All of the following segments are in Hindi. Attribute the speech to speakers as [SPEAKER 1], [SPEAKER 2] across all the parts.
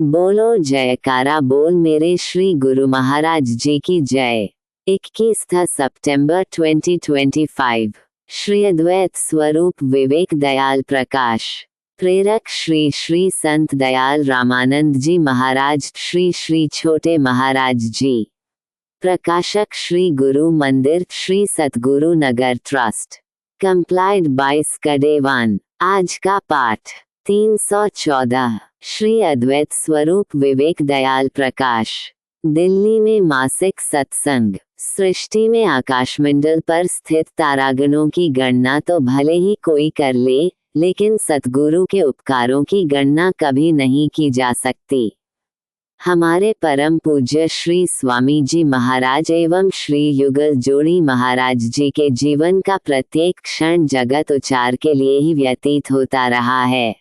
[SPEAKER 1] बोलो जयकारा बोल मेरे श्री गुरु महाराज जी की जय। 21 सितंबर 2025। श्री अद्वैत स्वरूप विवेक दयाल प्रकाश। प्रेरक श्री श्री संत दयाल रामानंद जी महाराज श्री श्री छोटे महाराज जी। प्रकाशक श्री गुरु Mandir Shri Satguru Nagar trust. Compiled by स्कडेवान। आज का पाठ 314। श्री अद्वैत स्वरूप विवेक दयाल प्रकाश। दिल्ली में मासिक सत्संग। सृष्टि में आकाशमंडल पर स्थित तारागणों की गणना तो भले ही कोई कर ले, लेकिन सतगुरु के उपकारों की गणना कभी नहीं की जा सकती। हमारे परम पूज्य श्री स्वामी जी महाराज एवं श्री युगल जोड़ी महाराज जी के जीवन का प्रत्येक क्षण जगत उच्चार के लिए ही व्यतीत होता रहा है।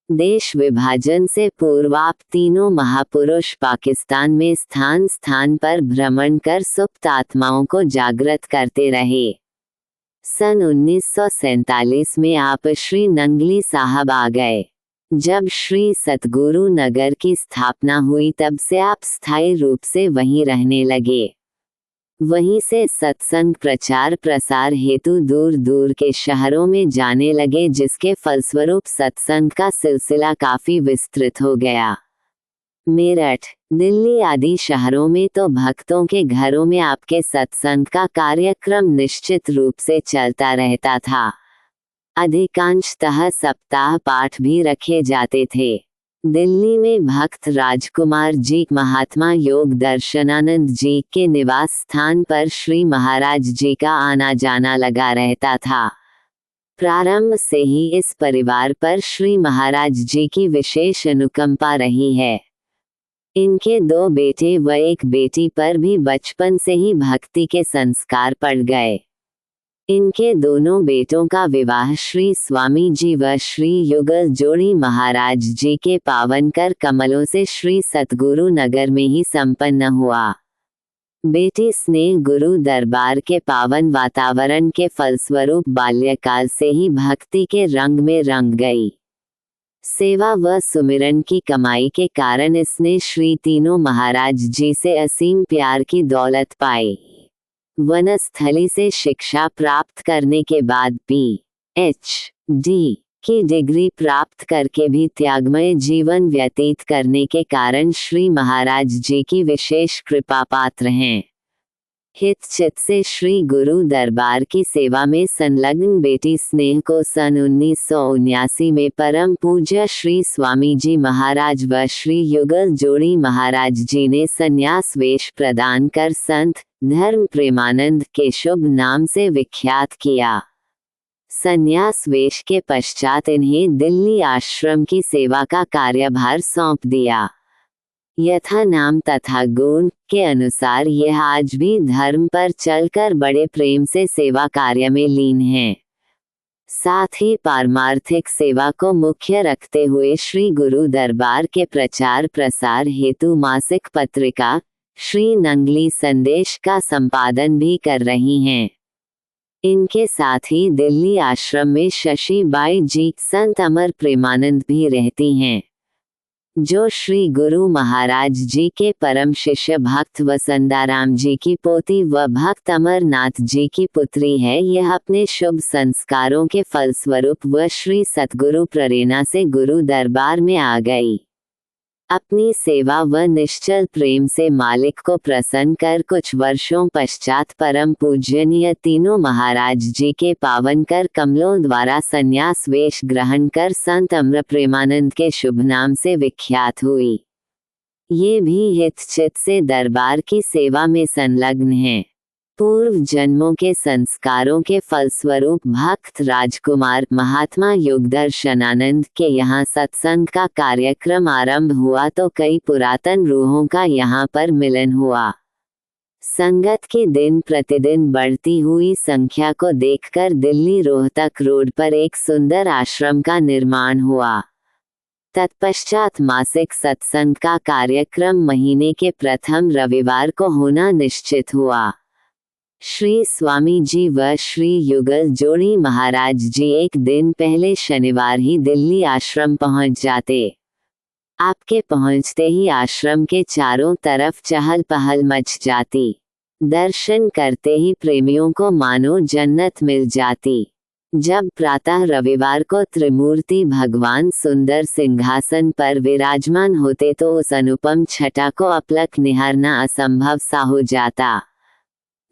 [SPEAKER 1] देश विभाजन से पूर्व आप तीनों महापुरुष पाकिस्तान में स्थान स्थान पर भ्रमण कर सुप्त आत्माओं को जागृत करते रहे। सन 1947 में आप श्री नंगली साहब आ गए। जब श्री सतगुरु नगर की स्थापना हुई तब से आप स्थायी रूप से वहीं रहने लगे। वहीं से सत्संग प्रचार प्रसार हेतु दूर दूर के शहरों में जाने लगे, जिसके फलस्वरूप सत्संग का सिलसिला काफी विस्तृत हो गया। मेरठ, दिल्ली आदि शहरों में तो भक्तों के घरों में आपके सत्संग का कार्यक्रम निश्चित रूप से चलता रहता था। अधिकांशतः सप्ताह पाठ भी रखे जाते थे। दिल्ली में भक्त राजकुमार जी महात्मा योग दर्शनानंद जी के निवास स्थान पर श्री महाराज जी का आना जाना लगा रहता था। प्रारंभ से ही इस परिवार पर श्री महाराज जी की विशेष अनुकंपा रही है। इनके 2 बेटे व 1 बेटी पर भी बचपन से ही भक्ति के संस्कार पड़ गए। इनके दोनों बेटों का विवाह श्री स्वामी जी व श्री युगल जोड़ी महाराज जी के पावन कर कमलों से श्री सतगुरु नगर में ही संपन्न हुआ। बेटी स्नेह गुरु दरबार के पावन वातावरण के फलस्वरूप बाल्यकाल से ही भक्ति के रंग में रंग गई। सेवा व सुमिरन की कमाई के कारण इसने श्री तीनों महाराज जी से असीम प्यार की दौलत पाई। वनस्थली से शिक्षा प्राप्त करने के बाद PhD की डिग्री प्राप्त करके भी त्यागमय जीवन व्यतीत करने के कारण श्री महाराज जी की विशेष कृपा पात्र हैं। हितचित से श्री गुरु दरबार की सेवा में संलग्न बेटी स्नेह को सन 1979 में परम पूज्य श्री स्वामी जी महाराज व श्री युगल जोड़ी महाराज जी ने संन्यास वेश प्रदान कर संत धर्म प्रेमानंद के शुभ नाम से विख्यात किया। संन्यास वेश के पश्चात इन्हें दिल्ली आश्रम की सेवा का कार्यभार सौंप दिया। यथा नाम तथा गुण के अनुसार यह आज भी धर्म पर चलकर बड़े प्रेम से सेवा कार्य में लीन है। साथ ही पारमार्थिक सेवा को मुख्य रखते हुए श्री गुरु दरबार के प्रचार प्रसार हेतु मासिक पत्रिका श्री नंगली संदेश का संपादन भी कर रही हैं। इनके साथ ही दिल्ली आश्रम में शशि बाई जी संत अमर प्रेमानंद भी रहती हैं, जो श्री गुरु महाराज जी के परम शिष्य भक्त वसंताराम जी की पोती व भक्त अमरनाथ जी की पुत्री है। यह अपने शुभ संस्कारों के फलस्वरूप व श्री सतगुरु प्रेरणा से गुरु दरबार में आ गई। अपनी सेवा व निश्चल प्रेम से मालिक को प्रसन्न कर कुछ वर्षों पश्चात परम पूजनीय तीनों महाराज जी के पावन कर कमलों द्वारा संन्यास वेश ग्रहण कर संत अमर प्रेमानंद के शुभ नाम से विख्यात हुई। ये भी हितचित से दरबार की सेवा में संलग्न हैं। पूर्व जन्मों के संस्कारों के फलस्वरूप भक्त राजकुमार महात्मा योगदर्शनानंद के यहाँ सत्संग का कार्यक्रम आरंभ हुआ तो कई पुरातन रूहों का यहाँ पर मिलन हुआ। संगत की दिन प्रतिदिन बढ़ती हुई संख्या को देखकर दिल्ली रोहतक रोड पर एक सुंदर आश्रम का निर्माण हुआ। तत्पश्चात मासिक सत्संग का कार्यक्रम महीने के प्रथम रविवार को होना निश्चित हुआ। श्री स्वामी जी व श्री युगल जोड़ी महाराज जी एक दिन पहले शनिवार ही दिल्ली आश्रम पहुंच जाते। आपके पहुंचते ही आश्रम के चारों तरफ चहल पहल मच जाती। दर्शन करते ही प्रेमियों को मानो जन्नत मिल जाती। जब प्रातः रविवार को त्रिमूर्ति भगवान सुंदर सिंहासन पर विराजमान होते तो उस अनुपम छटा को अपलक निहारना असंभव सा हो जाता।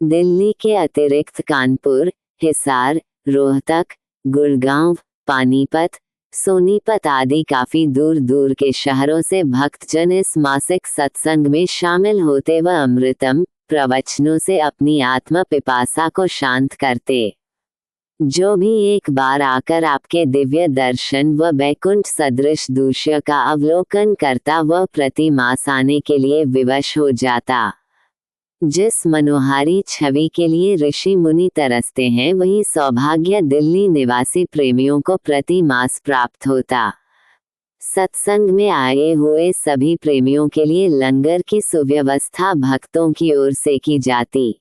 [SPEAKER 1] दिल्ली के अतिरिक्त कानपुर, हिसार, रोहतक, गुड़गांव, पानीपत, सोनीपत आदि काफी दूर दूर के शहरों से भक्तजन इस मासिक सत्संग में शामिल होते व अमृतम प्रवचनों से अपनी आत्म पिपासा को शांत करते। जो भी एक बार आकर आपके दिव्य दर्शन व बैकुंठ सदृश दृश्य का अवलोकन करता वह प्रति मास आने के लिए विवश हो जाता। जिस मनोहारी छवि के लिए ऋषि मुनि तरसते हैं वही सौभाग्य दिल्ली निवासी प्रेमियों को प्रति मास प्राप्त होता। सत्संग में आए हुए सभी प्रेमियों के लिए लंगर की सुव्यवस्था भक्तों की ओर से की जाती,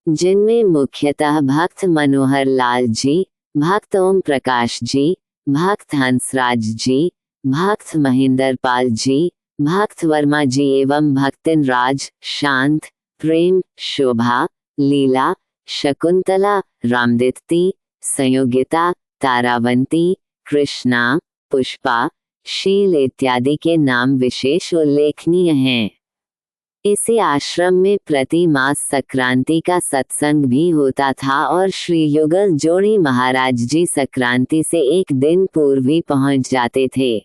[SPEAKER 1] जिनमें मुख्यतः भक्त मनोहर लाल जी, भक्त ओम प्रकाश जी, भक्त हंसराज जी, भक्त महेंद्र पाल जी, भक्त वर्मा जी एवं भक्तिन राज, शांत, प्रेम, शोभा, लीला, शकुंतला, रामदीप्ति, संयोगिता, तारावंती, कृष्णा, पुष्पा, शील इत्यादि के नाम विशेष उल्लेखनीय हैं। इसी आश्रम में प्रति मास संक्रांति का सत्संग भी होता था और श्री युगल जोड़ी महाराज जी संक्रांति से एक दिन पूर्व ही पहुंच जाते थे।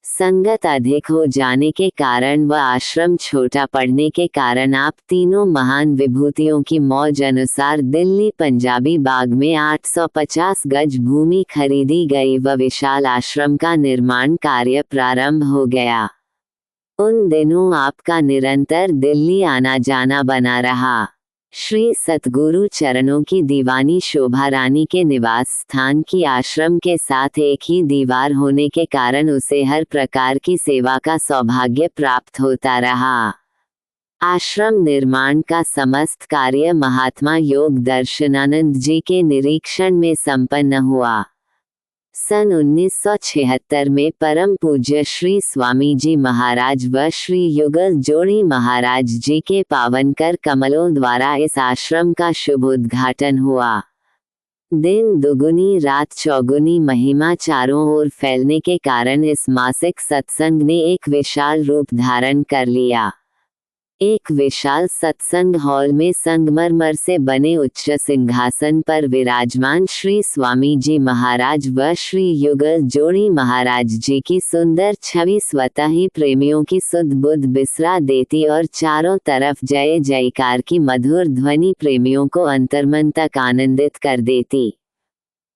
[SPEAKER 1] संगत अधिक हो जाने के कारण व आश्रम छोटा पड़ने के कारण आप तीनों महान विभूतियों की मौज अनुसार दिल्ली पंजाबी बाग में 850 गज भूमि खरीदी गई व विशाल आश्रम का निर्माण कार्य प्रारंभ हो गया। उन दिनों आपका निरंतर दिल्ली आना जाना बना रहा। श्री सतगुरु चरणों की दीवानी शोभा रानी के निवास स्थान की आश्रम के साथ एक ही दीवार होने के कारण उसे हर प्रकार की सेवा का सौभाग्य प्राप्त होता रहा। आश्रम निर्माण का समस्त कार्य महात्मा योग दर्शनानंद जी के निरीक्षण में संपन्न हुआ। सन 1976 में परम पूज्य श्री स्वामी जी महाराज व श्री युगल जोड़ी महाराज जी के पावन कर कमलों द्वारा इस आश्रम का शुभ उद्घाटन हुआ। दिन दुगुनी रात चौगुनी महिमा चारों ओर फैलने के कारण इस मासिक सत्संग ने एक विशाल रूप धारण कर लिया। एक विशाल सत्संग हॉल में संगमरमर से बने उच्च सिंहासन पर विराजमान श्री स्वामी जी महाराज व श्री युगल जोड़ी महाराज जी की सुंदर छवि स्वतः ही प्रेमियों की सुध बुध बिसरा देती और चारों तरफ जय जयकार की मधुर ध्वनि प्रेमियों को अंतर्मन तक आनंदित कर देती।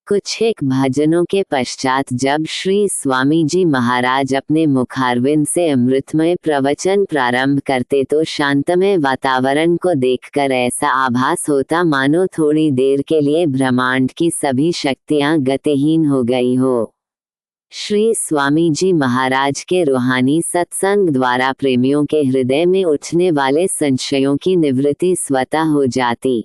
[SPEAKER 1] कुछ एक भजनों के पश्चात जब श्री स्वामी जी महाराज अपने मुखारविंद से अमृतमय प्रवचन प्रारंभ करते तो शांतमय वातावरण को देखकर ऐसा आभास होता मानो थोड़ी देर के लिए ब्रह्मांड की सभी शक्तियां गतिहीन हो गई हो। श्री स्वामी जी महाराज के रूहानी सत्संग द्वारा प्रेमियों के हृदय में उठने वाले संशयों की निवृत्ति स्वतः हो जाती।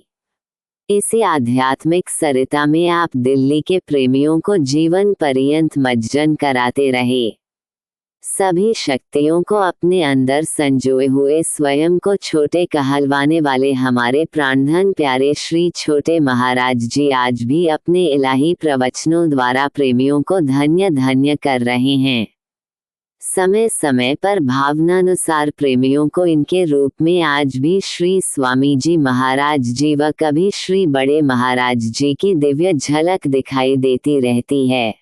[SPEAKER 1] इसी आध्यात्मिक सरिता में आप दिल्ली के प्रेमियों को जीवन पर्यंत मज्जन कराते रहे। सभी शक्तियों को अपने अंदर संजोए हुए स्वयं को छोटे कहलवाने वाले हमारे प्राणधन प्यारे श्री छोटे महाराज जी आज भी अपने इलाही प्रवचनों द्वारा प्रेमियों को धन्य धन्य कर रहे हैं। समय समय पर भावनानुसार प्रेमियों को इनके रूप में आज भी श्री स्वामी जी महाराज जी व कभी श्री बड़े महाराज जी की दिव्य झलक दिखाई देती रहती है।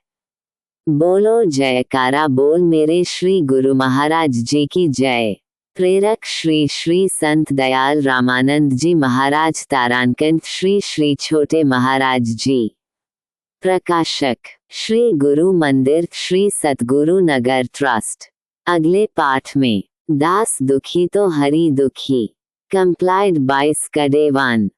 [SPEAKER 1] बोलो जयकारा बोल मेरे श्री गुरु महाराज जी की जय। प्रेरक श्री श्री संत दयाल रामानंद जी महाराज तारांकित श्री श्री छोटे महाराज जी। प्रकाशक श्री गुरु मंदिर श्री सतगुरु नगर ट्रस्ट। अगले पाठ में दास दुखी तो हरि दुखी, कंप्लाइड बाय स्कडेवान।